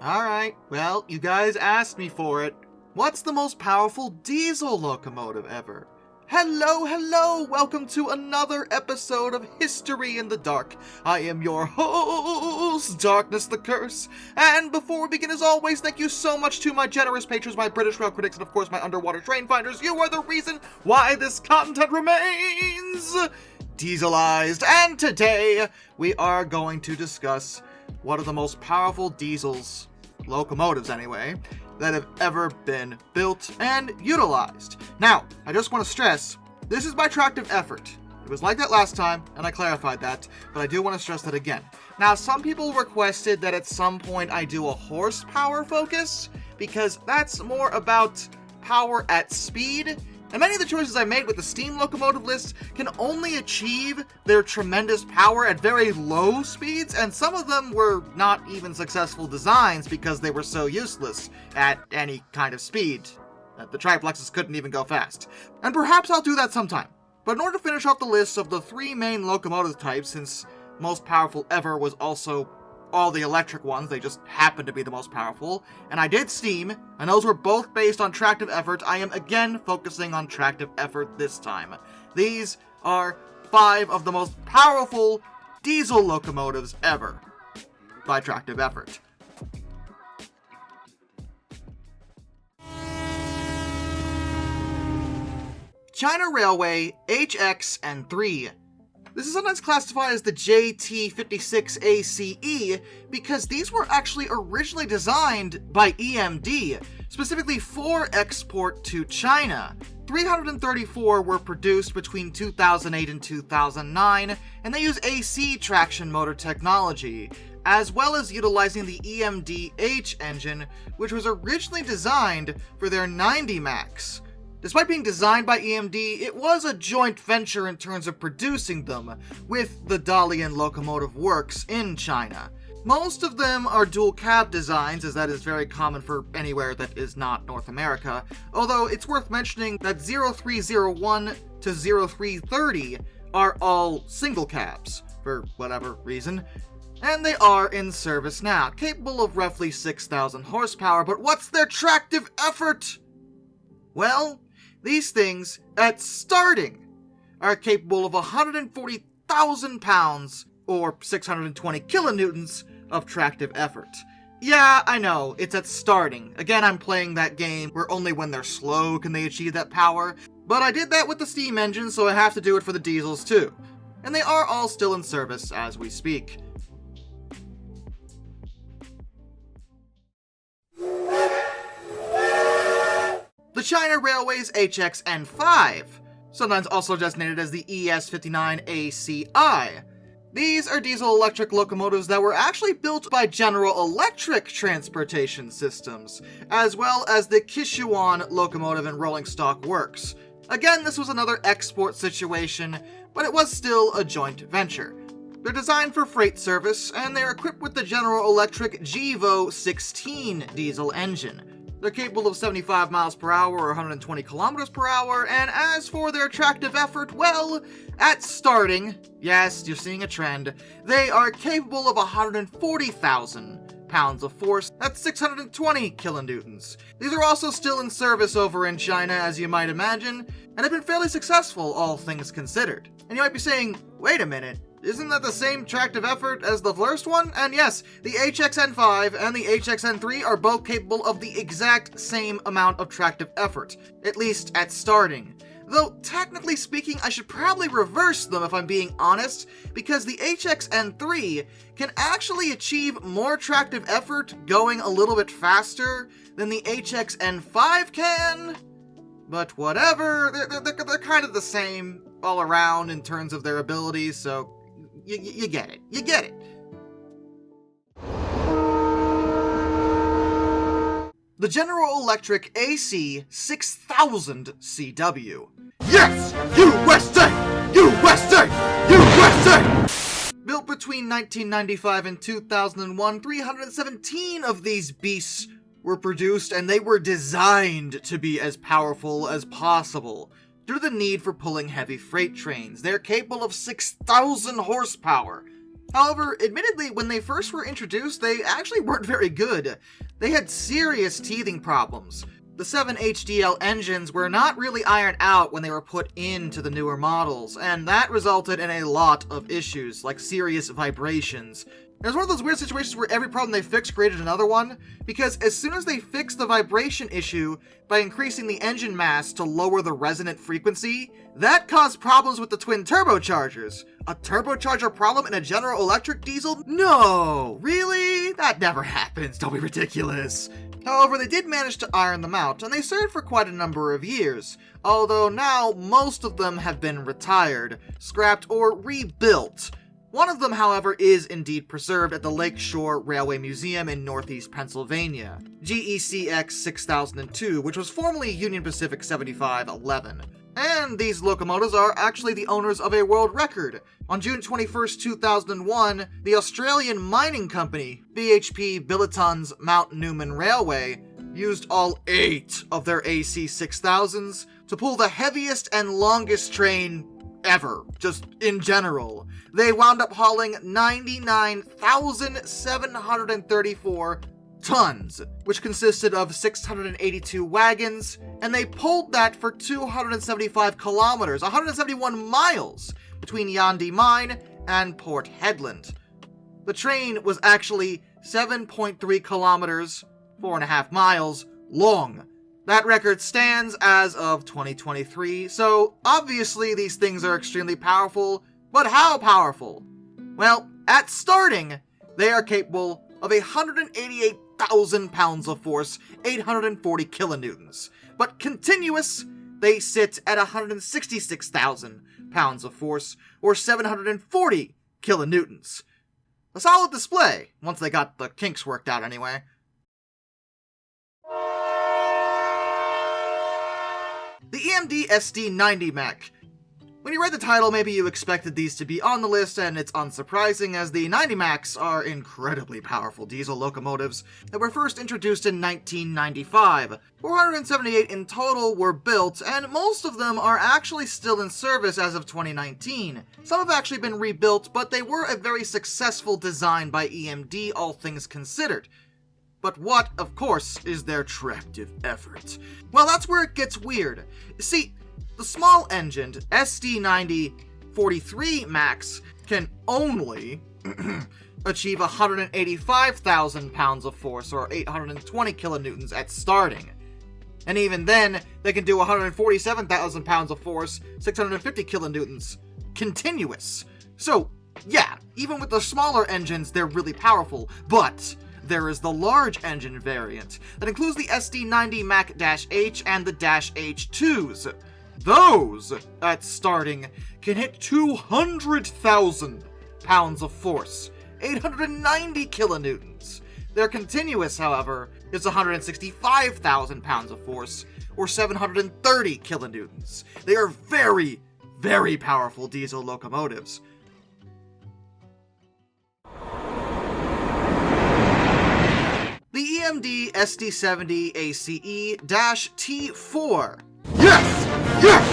Alright, well, you guys asked me for it. What's the most powerful diesel locomotive ever? Hello, welcome to another episode of History in the Dark. I am your host, Darkness the Curse, and before we begin, as always, thank you so much to my generous patrons, my British rail critics, and of course my underwater train finders. You are the reason why this content remains dieselized, and today we are going to discuss one of the most powerful diesels, locomotives anyway, that have ever been built and utilized. Now, I just want to stress, this is by tractive effort. It was like that last time, and I clarified that, but I do want to stress that again. Now, some people requested that at some point I do a horsepower focus, because that's more about power at speed. And many of the choices I made with the steam locomotive list can only achieve their tremendous power at very low speeds, and some of them were not even successful designs because they were so useless at any kind of speed that the triplexes couldn't even go fast. And perhaps I'll do that sometime. But in order to finish off the list of the three main locomotive types, since most powerful ever was also all the electric ones, they just happened to be the most powerful, and I did steam, and those were both based on tractive effort. I am again focusing on tractive effort this time. These are 5 of the most powerful diesel locomotives ever by tractive effort. China Railway HX and 3. This is sometimes classified as the JT56ACE because these were actually originally designed by EMD, specifically for export to China. 334 were produced between 2008 and 2009, and they use AC traction motor technology, as well as utilizing the EMD-H engine, which was originally designed for their 90 Max. Despite being designed by EMD, it was a joint venture in terms of producing them with the Dalian Locomotive Works in China. Most of them are dual cab designs, as that is very common for anywhere that is not North America, although it's worth mentioning that 0301 to 0330 are all single cabs, for whatever reason, and they are in service now, capable of roughly 6,000 horsepower, but what's their tractive effort? Well, these things, at starting, are capable of 140,000 pounds, or 620 kilonewtons, of tractive effort. Yeah, I know, it's at starting. Again, I'm playing that game where only when they're slow can they achieve that power, but I did that with the steam engine, so I have to do it for the diesels too. And they are all still in service as we speak. The China Railways HXN5, sometimes also designated as the ES59ACI. These are diesel-electric locomotives that were actually built by General Electric Transportation Systems, as well as the Kishuan Locomotive and Rolling Stock Works. Again, this was another export situation, but it was still a joint venture. They're designed for freight service, and they're equipped with the General Electric GEVO 16 diesel engine. They're capable of 75 miles per hour or 120 kilometers per hour, and as for their tractive effort, well, at starting, yes, you're seeing a trend, they are capable of 140,000 pounds of force. That's 620 kilonewtons. These are also still in service over in China, as you might imagine, and have been fairly successful, all things considered. And you might be saying, wait a minute, isn't that the same tractive effort as the first one? And yes, the HXN5 and the HXN3 are both capable of the exact same amount of tractive effort, at least at starting. Though, technically speaking, I should probably reverse them if I'm being honest, because the HXN3 can actually achieve more tractive effort going a little bit faster than the HXN5 can. But whatever, they're kind of the same all around in terms of their abilities, so you get it. You get it. The General Electric AC 6000 CW. Yes! USA! USA! USA! Built between 1995 and 2001, 317 of these beasts were produced, and they were designed to be as powerful as possible. Due to the need for pulling heavy freight trains, they're capable of 6,000 horsepower, However, admittedly, when they first were introduced, they actually weren't very good. They had serious teething problems. The 7HDL engines were not really ironed out when they were put into the newer models, and that resulted in a lot of issues, like serious vibrations. It was one of those weird situations where every problem they fixed created another one, because as soon as they fixed the vibration issue by increasing the engine mass to lower the resonant frequency, that caused problems with the twin turbochargers. A turbocharger problem in a General Electric diesel? No! Really? That never happens, don't be ridiculous. However, they did manage to iron them out, and they served for quite a number of years, although now most of them have been retired, scrapped, or rebuilt. One of them, however, is indeed preserved at the Lakeshore Railway Museum in northeast Pennsylvania, GECX 6002, which was formerly Union Pacific 7511. And these locomotives are actually the owners of a world record. On June 21st, 2001, the Australian mining company, BHP Billiton's Mount Newman Railway, used all 8 of their AC 6000s to pull the heaviest and longest train ever, just in general. They wound up hauling 99,734 tons, which consisted of 682 wagons, and they pulled that for 275 kilometers, 171 miles, between Yandi Mine and Port Hedland. The train was actually 7.3 kilometers, 4.5 miles, long. That record stands as of 2023, so obviously these things are extremely powerful, but how powerful? Well, at starting, they are capable of 188,000 pounds of force, 840 kilonewtons. But continuous, they sit at 166,000 pounds of force, or 740 kilonewtons. A solid display, once they got the kinks worked out anyway. The EMD SD90 mech. When you read the title, maybe you expected these to be on the list, and it's unsurprising, as the 90 mechs are incredibly powerful diesel locomotives that were first introduced in 1995. 478 in total were built, and most of them are actually still in service as of 2019. Some have actually been rebuilt, but they were a very successful design by EMD, all things considered. But what, of course, is their tractive effort? Well, that's where it gets weird. See, the small-engined SD90-43 Max can only achieve 185,000 pounds of force, or 820 kilonewtons at starting. And even then, they can do 147,000 pounds of force, 650 kilonewtons, continuous. So, yeah, even with the smaller engines, they're really powerful, but there is the large engine variant that includes the SD90 Mac-H and the -H2s. Those, at starting, can hit 200,000 pounds of force, 890 kilonewtons. Their continuous, however, is 165,000 pounds of force, or 730 kilonewtons. They are very, very powerful diesel locomotives. The EMD SD70 ACE-T4. Yes! Yes!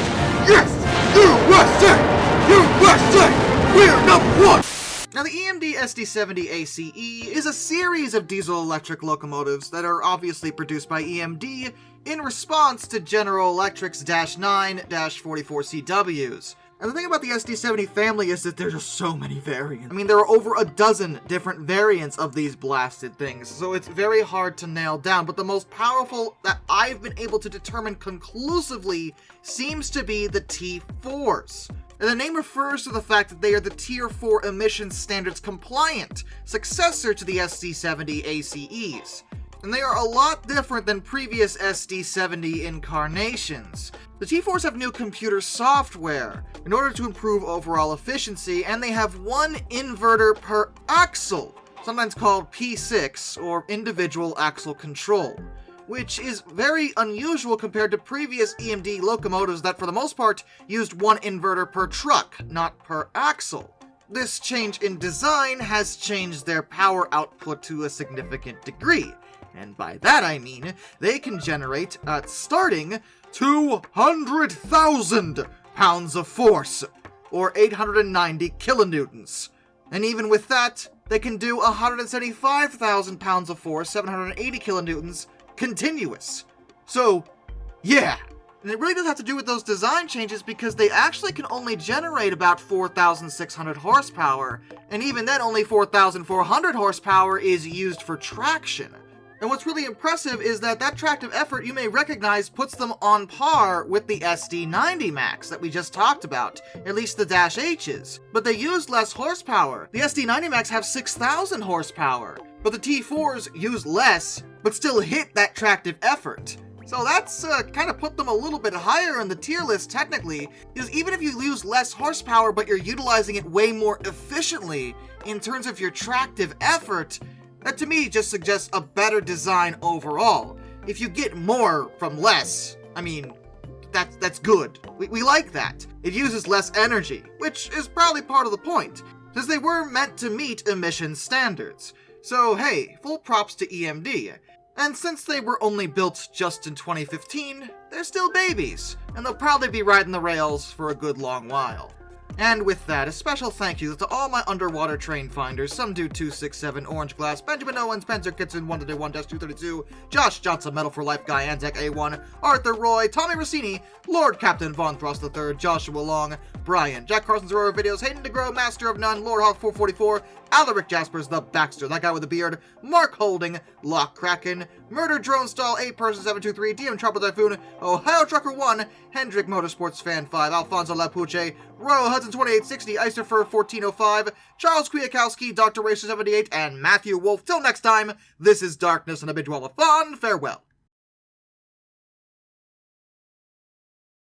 Yes! USA! USA! We're number one! Now, the EMD SD70 ACE is a series of diesel-electric locomotives that are obviously produced by EMD in response to General Electric's -9-44CWs. And the thing about the SD70 family is that there's just so many variants. I mean, there are over a dozen different variants of these blasted things, so it's very hard to nail down, but the most powerful that I've been able to determine conclusively seems to be the T4s. And the name refers to the fact that they are the Tier 4 emissions standards compliant successor to the SD70 ACEs. And they are a lot different than previous SD70 incarnations. The T4s have new computer software in order to improve overall efficiency, and they have one inverter per axle, sometimes called P6, or individual axle control, which is very unusual compared to previous EMD locomotives that for the most part used one inverter per truck, not per axle. This change in design has changed their power output to a significant degree. And by that I mean, they can generate, at starting, 200,000 pounds of force, or 890 kilonewtons. And even with that, they can do 175,000 pounds of force, 780 kilonewtons, continuous. So, yeah. And it really does have to do with those design changes because they actually can only generate about 4,600 horsepower, and even then only 4,400 horsepower is used for traction. And what's really impressive is that tractive effort, you may recognize, puts them on par with the SD90 Max that we just talked about, at least the Dash H's. But they use less horsepower. The SD90 Max have 6,000 horsepower, but the T4s use less, but still hit that tractive effort. So that's kind of put them a little bit higher in the tier list technically, because even if you use less horsepower but you're utilizing it way more efficiently in terms of your tractive effort, that to me just suggests a better design overall. If you get more from less, I mean, that's good. We like that. It uses less energy, which is probably part of the point, since they were meant to meet emission standards. So hey, full props to EMD. And since they were only built just in 2015, they're still babies, and they'll probably be riding the rails for a good long while. And with that, a special thank you to all my underwater train finders, Somedude267, Orange Glass, Benjamin Owens, Spencer Kitson, 1-1-232, Josh Johnson, Metal for Life Guy, Anzac A1, Arthur Roy, Tommy Rossini, Lord Captain Von Thrust III, Joshua Long, Brian, Jack Carson's Aurora Videos, Hayden DeGrow, Master of None, Lord Hawk 444, Alaric Jaspers, The Baxter, that guy with the beard, Mark Holding, Lock Kraken, Murder Drone Stall, 8Person723, DM Trouble Typhoon, Ohio Trucker 1, Hendrick Motorsports Fan 5, Alfonso Lapuche, Royal Hudson 2860, Icerfer 1405, Charles Kwiatkowski, Dr. Racer 78, and Matthew Wolf. Till next time, this is Darkness and a Bidwell of Fun. Farewell.